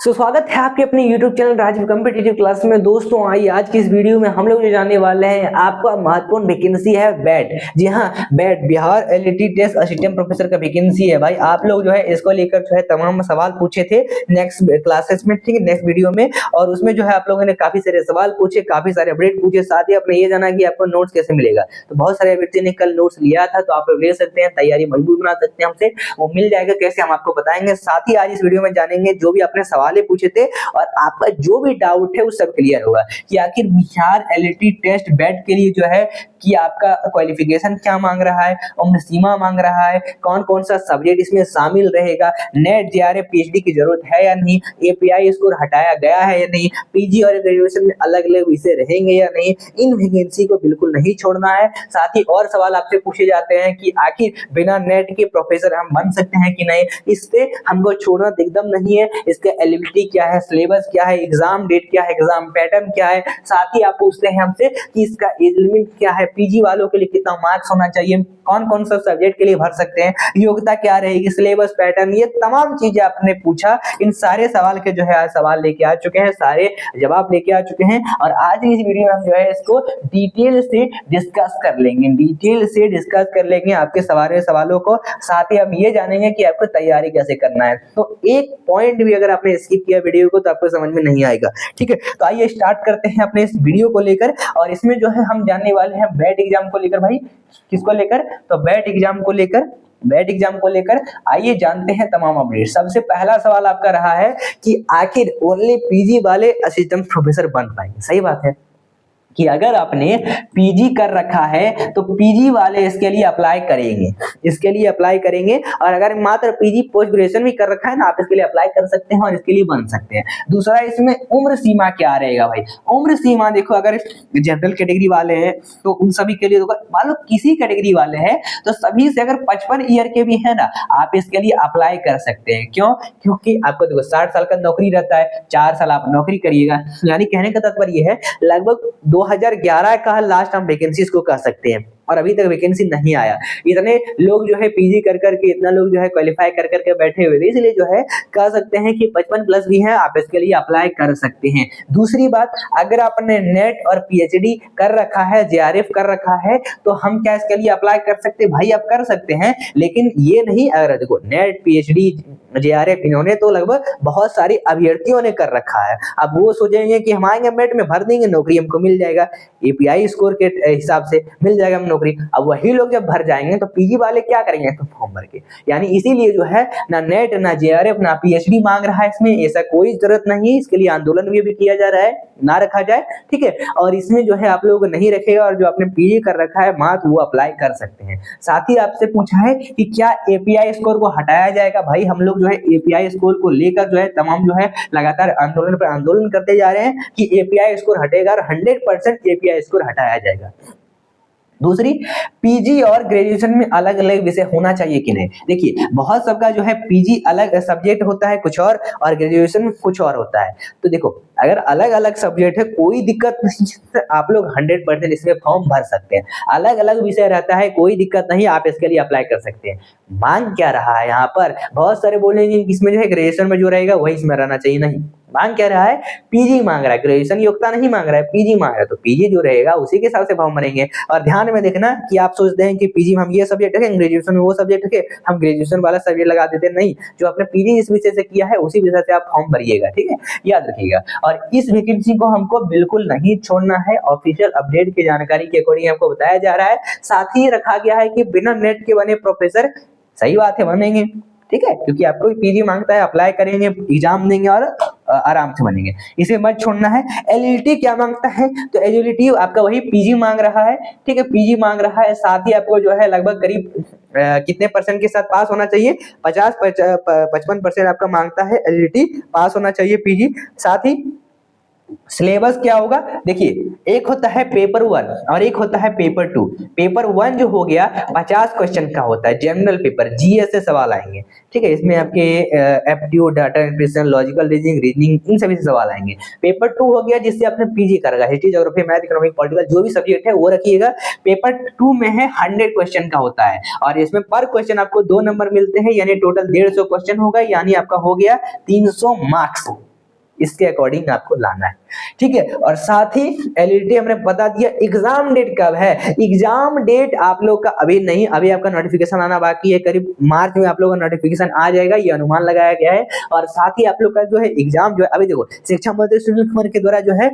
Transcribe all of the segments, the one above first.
स्वागत है आपके अपने YouTube channel Rajeev competitive class में। दोस्तों आइए आज की इस वीडियो में हम लोग जो जानने वाले हैं आपका महत्वपूर्ण वैकेंसी है बैट। जी हाँ, बैट Bihar LET test assistant professor का वैकेंसी है भाई। आप लोग जो है इसको लेकर जो है तमाम सवाल पूछे थे नेक्स्ट क्लासेस में, ठीक है, नेक्स्ट वीडियो में, और उसमें जो है आप लोगों ने काफी सारे सवाल पूछे, काफी सारे अपडेट पूछे, साथ ही आपने ये जाना कि आपको नोट्स कैसे मिलेगा। तो बहुत सारे व्यक्ति ने कल नोट्स लिया था, तो आप लोग ले सकते हैं, तैयारी मजबूत बना सकते हैं हमसे, वो मिल जाएगा कैसे हम आपको बताएंगे। साथ ही आज इस वीडियो में जानेंगे जो भी आपने सवाल पूछे थे और आपका जो भी डाउट है वो सब क्लियर होगा कि आखिर बिहार एलईटी टेस्ट बैट के लिए जो है कि आपका क्वालिफिकेशन क्या मांग रहा है, उम्र सीमा मांग रहा है, कौन कौन सा सब्जेक्ट इसमें शामिल रहेगा, नेट जेआरएफ पीएचडी की जरूरत है या नहीं, एपीआई स्कोर हटाया गया है या नहीं, पीजी और ग्रेजुएशन में अलग अलग विषय रहेंगे या नहीं, इन वैकेंसी को बिल्कुल नहीं छोड़ना है। साथ ही और सवाल आपसे पूछे जाते हैं कि आखिर बिना नेट के प्रोफेसर हम बन सकते हैं कि नहीं, इससे हमको छोड़ना एकदम नहीं है। इसका एलिजिबिलिटी क्या है, सिलेबस क्या है, एग्जाम डेट क्या है, एग्जाम पैटर्न क्या है। साथ ही आप पूछते हैं हमसे कि इसका एज लिमिट क्या है, पीजी वालों के लिए कितना मार्क्स होना चाहिए, कौन कौन सा सब्जेक्ट के लिए भर सकते हैं, योग्यता क्या रहेगी, सिलेबस पैटर्न, ये तमाम चीजें आपने पूछा। इन सारे सवाल के जो है आज सवाल लेके आ चुके हैं, सारे जवाब लेके आ चुके हैं, और आज की इस वीडियो में हम जो है इसको डिटेल से डिस्कस कर लेंगे, डिटेल से डिस्कस कर लेंगे आपके सवालों को। साथ ही हम ये जानेंगे कि आपको तैयारी कैसे करना है। तो एक पॉइंट भी अगर आपने स्किप किया वीडियो को तो आपको समझ में नहीं आएगा, ठीक है। तो आइए स्टार्ट करते हैं अपने इस वीडियो को लेकर, और इसमें जो है हम जानने वाले हैं बैट एग्जाम को लेकर। भाई किसको लेकर? तो बैट एग्जाम को लेकर आइए जानते हैं तमाम अपडेट। सबसे पहला सवाल आपका रहा है कि आखिर ओनली पीजी वाले असिस्टेंट प्रोफेसर बन पाएंगे। सही बात है कि अगर आपने पीजी कर रखा है तो पीजी वाले इसके लिए अप्लाई करेंगे, और अगर मात्र पीजी पोस्ट ग्रेजुएशन भी कर रखा है ना, आप इसके लिए अप्लाई कर सकते हैं और इसके लिए बन सकते हैं। दूसरा, इसमें उम्र सीमा क्या रहेगा भाई? उम्र सीमा देखो, अगर जनरल कैटेगरी वाले हैं तो उन सभी के लिए, मान लो किसी कैटेगरी वाले हैं तो सभी से अगर 55 ईयर के भी है ना, आप इसके लिए अप्लाई कर सकते हैं। क्यों? क्योंकि आपको देखो 60 साल का नौकरी रहता है, 4 साल आप नौकरी करिएगा, यानी कहने का तात्पर्य है लगभग 2011 का लास्ट हम वैकेंसीज को कह सकते हैं, और अभी तक वैकेंसी नहीं आया। इतने लोग जो है पीजी कर करके, इतना लोग जो है क्वालिफाई कर करके बैठे हुए थे, इसलिए जो है कह सकते हैं कि 55 प्लस भी है, आप इसके लिए अप्लाई कर सकते हैं। दूसरी बात, अगर आपने नेट और पीएचडी कर रखा है, जेआरएफ कर रखा है, तो हम क्या इसके लिए अप्लाई कर सकते हैं? भाई आप कर सकते हैं, लेकिन ये नहीं, अगर देखो नेट पीएचडी जेआरएफ इन्होंने तो लगभग बहुत सारी अभ्यर्थियों ने कर रखा है। अब वो सोचेंगे कि हम आएंगे मेट में भर देंगे, नौकरी हमको मिल जाएगा, एपीआई स्कोर के हिसाब से मिल जाएगा नौकरी। अब वही लोग जब भर जाएंगे तो पीजी वाले क्या करेंगे? तो फॉर्म भर के, यानी इसीलिए जो है ना नेट ना जेआरएफ ना पीएचडी मांग रहा है इसमें, ऐसा कोई जरूरत नहीं है। इसके लिए आंदोलन भी किया जा रहा है, ना रखा जाए, ठीक है। और इसमें जो है आप लोगों को नहीं रखेगा, और जो आपने पीजी कर रखा है मात्र वो अप्लाई कर सकते हैं। साथ ही आपसे पूछा है कि क्या एपीआई स्कोर को हटाया जाएगा? भाई हम लोग जो है एपीआई स्कोर को लेकर जो है तमाम जो है लगातार आंदोलन पर आंदोलन करते जा रहे हैं कि एपीआई स्कोर हटेगा, और 100% एपीआई स्कोर हटाया जाएगा। दूसरी, पीजी और ग्रेजुएशन में अलग अलग विषय होना चाहिए कि नहीं? देखिए बहुत सबका जो है पीजी अलग सब्जेक्ट होता है कुछ और ग्रेजुएशन में कुछ और होता है। तो देखो अगर अलग अलग सब्जेक्ट है कोई दिक्कत नहीं, आप लोग 100% इसमें फॉर्म भर सकते हैं। अलग अलग विषय रहता है, कोई दिक्कत नहीं, आप इसके लिए अप्लाई कर सकते हैं। मांग क्या रहा है यहाँ पर? बहुत सारे बोलेंगे इसमें जो है ग्रेजुएशन में जो रहेगा वही इसमें रहना चाहिए। नहीं, मांग क्या रहा है? पीजी मांग रहा है, ग्रेजुएशन योग्यता नहीं मांग रहा है, पीजी मांग रहा है, तो पीजी जो रहेगा उसी के हिसाब से फॉर्म भरेंगे। और ध्यान में देखना कि आप सोचते हैं कि पीजी में हम ये सब्जेक्ट रखें, ग्रेजुएशन में वो सब्जेक्ट रखें, हम ग्रेजुएशन वाला सब्जेक्ट लगा देते हैं। नहीं, जो आपने पीजी जिस विषय से किया है उसी विषय से आप फॉर्म भरिएगा, ठीक है, याद रखिएगा। और इस वैकेंसी को हमको बिल्कुल नहीं छोड़ना है, ऑफिशियल अपडेट की जानकारी के अकॉर्डिंग आपको बताया जा रहा है। साथ ही रखा गया है कि बिना नेट के बने प्रोफेसर, सही बात है, बनेंगे, ठीक है, क्योंकि आपको पीजी मांगता है, अप्लाई करेंगे, एग्जाम देंगे और आराम से बनेंगे, इसे मत छोड़ना है। एलिजिबिलिटी क्या मांगता है? तो एलिजिबिलिटी आपका वही पीजी मांग रहा है, ठीक है, पीजी मांग रहा है। साथ ही आपको जो है लगभग करीब कितने परसेंट के साथ पास होना चाहिए? 55% आपका मांगता है एलिजिबिलिटी, पास होना चाहिए पीजी। साथ ही सिलेबस क्या होगा? देखिए एक होता है पेपर 1 और एक होता है पेपर 2। पेपर 1 जो हो गया 50 क्वेश्चन का होता है, जनरल पेपर, जीएस से सवाल आएंगे, ठीक है, इसमें आपके aptitude, data interpretation, logical reasoning इन सभी से सवाल आएंगे। पेपर 2 हो गया जिससे आपने पीजी करेगा, history, geography, math, economic, political, जो भी सब्जेक्ट है वो रखिएगा। पेपर 2 में है 100 क्वेश्चन का होता है, और इसमें पर क्वेश्चन आपको 2 नंबर मिलते हैं, यानी टोटल 150 क्वेश्चन होगा, यानी आपका हो गया 300 मार्क्स, इसके अकॉर्डिंग आपको लाना है, ठीक है। और साथ ही एलईडी हमने बता दिया। एग्जाम डेट कब है? एग्जाम डेट आप लोग का अभी नहीं, अभी आपका नोटिफिकेशन आना बाकी है, करीब मार्च में आप लोगों का नोटिफिकेशन आ जाएगा, ये अनुमान लगाया गया है। और साथ ही आप लोग का जो है एग्जाम जो है, अभी देखो शिक्षा मंत्री सुनील कुमार के द्वारा जो है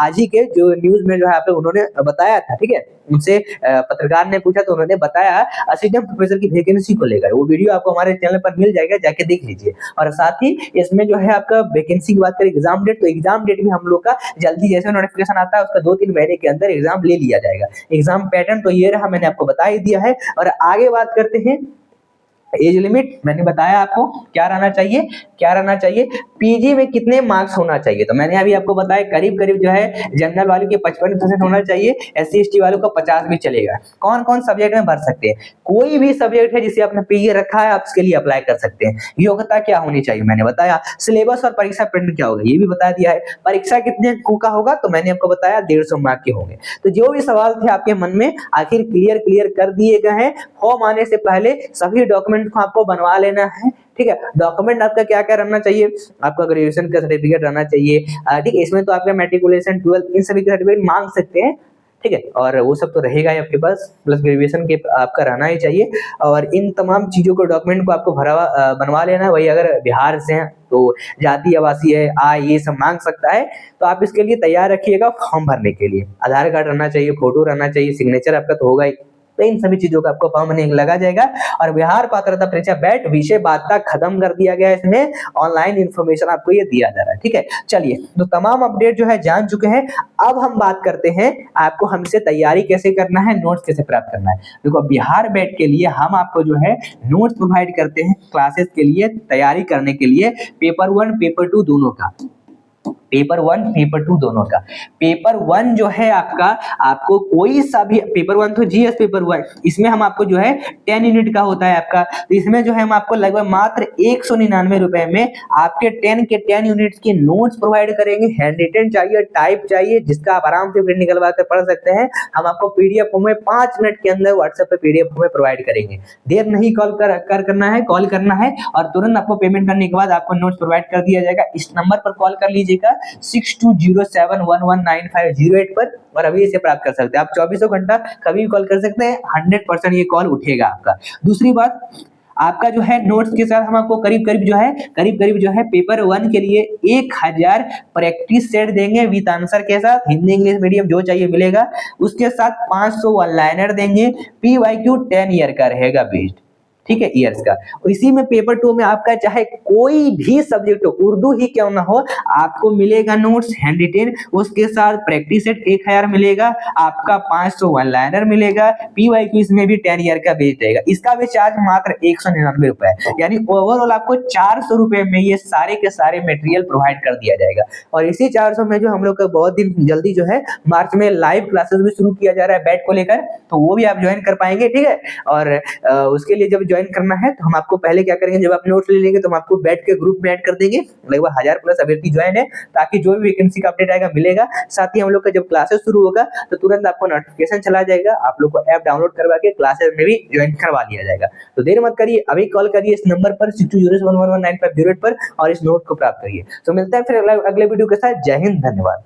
आज ही के जो न्यूज में जो है आप लोग उन्होंने बताया था, ठीक है। उनसे पत्रकार ने पूछा तो उन्होंने बताया असिस्टेंट प्रोफेसर की वैकेंसी को लेकर। वो वीडियो आपको हमारे चैनल पर मिल जाएगा, जाके देख लीजिए। और साथ ही इसमें जो है आपका वैकेंसी की बात करें, एग्जाम डेट, तो एग्जाम डेट भी हम लोग का जल्दी जैसे नोटिफिकेशन आता है उसका 2-3 महीने के अंदर एग्जाम ले लिया जाएगा। एग्जाम पैटर्न तो ये रहा, मैंने आपको बता ही दिया है। और आगे बात करते हैं एज लिमिट। मैंने बताया आपको क्या रहना चाहिए, क्या रहना चाहिए, पीजी में कितने मार्क्स होना चाहिए। तो मैंने अभी आपको बताया करीब करीब जो है जनरल वालों के 55% होना चाहिए, एससी एसटी वालों का 50 भी चलेगा। कौन कौन सब्जेक्ट में भर सकते हैं? कोई भी सब्जेक्ट है जिसे आपने पीजी रखा है आप इसके लिए अप्लाई कर सकते हैं। योग्यता क्या होनी चाहिए मैंने बताया। सिलेबस और परीक्षा पैटर्न क्या होगा ये भी बता दिया है। परीक्षा कितने अंकों का होगा तो मैंने आपको बताया 150 मार्क के होंगे। तो जो भी सवाल थे आपके मन में आखिर क्लियर कर दिए गए हैं। फॉर्म आने से पहले सभी डॉक्यूमेंट को आपको बनवा लेना है, ठीक है। डॉक्यूमेंट आपका क्या क्या रहना चाहिए? आपका ग्रेजुएशन का सर्टिफिकेट रहना चाहिए, ठीक है। इसमें तो आपका मैट्रिकुलेशन 12 इन सभी के सर्टिफिकेट मांग सकते हैं, ठीक है। और वो सब तो रहेगा ही आपके पास, प्लस ग्रेजुएशन के आपका रहना ही चाहिए। और इन तमाम चीजों को डॉक्यूमेंट को आपको बनवा लेना है। वही अगर बिहार से हैं तो जाति आवासीय है, आय, ये सब मांग सकता है, तो आप इसके लिए तैयार रखिएगा। फॉर्म भरने के लिए आधार कार्ड रहना चाहिए, फोटो रहना चाहिए, सिग्नेचर आपका तो होगा ही। तो इन सभी चीजों का आपको फॉर्म भरने लगा जाएगा। और बिहार पात्रता परीक्षा बैट विषय बाधा खत्म कर दिया गया है। इसमें ऑनलाइन इन्फॉर्मेशन आपको ये दिया जा रहा है, ठीक है। चलिए, तो तमाम अपडेट जो है जान चुके हैं। अब हम बात करते हैं आपको हमसे तैयारी कैसे करना है, नोट्स कैसे प्राप्त करना है। देखो, बिहार बैट के लिए हम आपको जो है नोट्स प्रोवाइड करते हैं क्लासेस के लिए, तैयारी करने के लिए, पेपर 1 पेपर 2 दोनों का, पेपर 1 पेपर 2 दोनों का। पेपर 1 जो है आपका, आपको कोई सा भी पेपर 1 तो जीएस पेपर 1, इसमें हम आपको जो है 10 यूनिट का होता है आपका। तो इसमें जो है हम आपको लगभग मात्र 199 रुपए में आपके 10 के 10 यूनिट्स के नोट्स प्रोवाइड करेंगे। हैंड रिटन चाहिए, टाइप चाहिए, जिसका आप आराम से प्रिंट निकलवा कर पढ़ सकते हैं। हम आपको पीडीएफ फॉर्म में 5 मिनट के अंदर व्हाट्सएप पे पीडीएफ फॉर्म में प्रोवाइड करेंगे। देर नहीं कॉल करना है, कॉल करना है और तुरंत आपको पेमेंट करने के बाद आपको नोट्स प्रोवाइड कर दिया जाएगा। इस नंबर पर कॉल कर लीजिएगा 6207119508 पर, और अभी इसे प्राप्त कर सकते हैं। आप 24 घंटा कभी भी कॉल कर सकते हैं, 100% ये कॉल उठेगा आपका। दूसरी बात, आपका जो है नोट्स के साथ हम आपको करीब करीब जो है पेपर 1 के लिए 1000 प्रैक्टिस सेट देंगे विद आंसर के साथ। हिंदी इंग्लिश मीडियम जो चाहिए मिलेगा। उसके साथ 500 वन लाइनर देंगे। PYQ 10 ईयर का रहेगा बेस्ड, ठीक है, ईयर्स का। और इसी में पेपर 2 में आपका चाहे कोई भी सब्जेक्ट हो, उर्दू ही क्यों ना हो, आपको मिलेगा नोट्स हैंड रिटेन, उसके साथ प्रैक्टिस सेट 1000 मिलेगा, आपका 500 वन लाइनर मिलेगा। PYQ इसमें भी 10 ईयर का बेस्ड रहेगा। इसका भी चार्ज मात्र 199 रुपए, यानी ओवरऑल आपको 400 रुपए में ये सारे के सारे मटेरियल प्रोवाइड कर दिया जाएगा। और इसी 400 में जो हम लोग का बहुत दिन जल्दी जो है मार्च में लाइव क्लासेस भी शुरू किया जा रहा है बैट को लेकर, तो वो भी आप ज्वाइन कर पाएंगे, ठीक है। और उसके लिए जब ज्वाइन करना है तो हम आपको पहले क्या करेंगे, जब आप नोट्स ले लेंगे तो हम आपको बैट के ग्रुप में ऐड कर देंगे। लगभग 1000 प्लस अभ्यर्थी ज्वाइन है, ताकि जो भी वैकेंसी का अपडेट आएगा मिलेगा। साथ ही हम लोग का जब क्लासेस शुरू होगा तो तुरंत आपको नोटिफिकेशन चला जाएगा, आप लोग को ऐप डाउनलोड करवा के क्लासेस में भी ज्वाइन करवा लिया जाएगा। तो देर मत करिए, अभी कॉल करिए इस नंबर पर 6207119508 पर और इस नोट को प्राप्त करिए। तो मिलता है फिर अगले वीडियो के साथ। जय हिंद, धन्यवाद।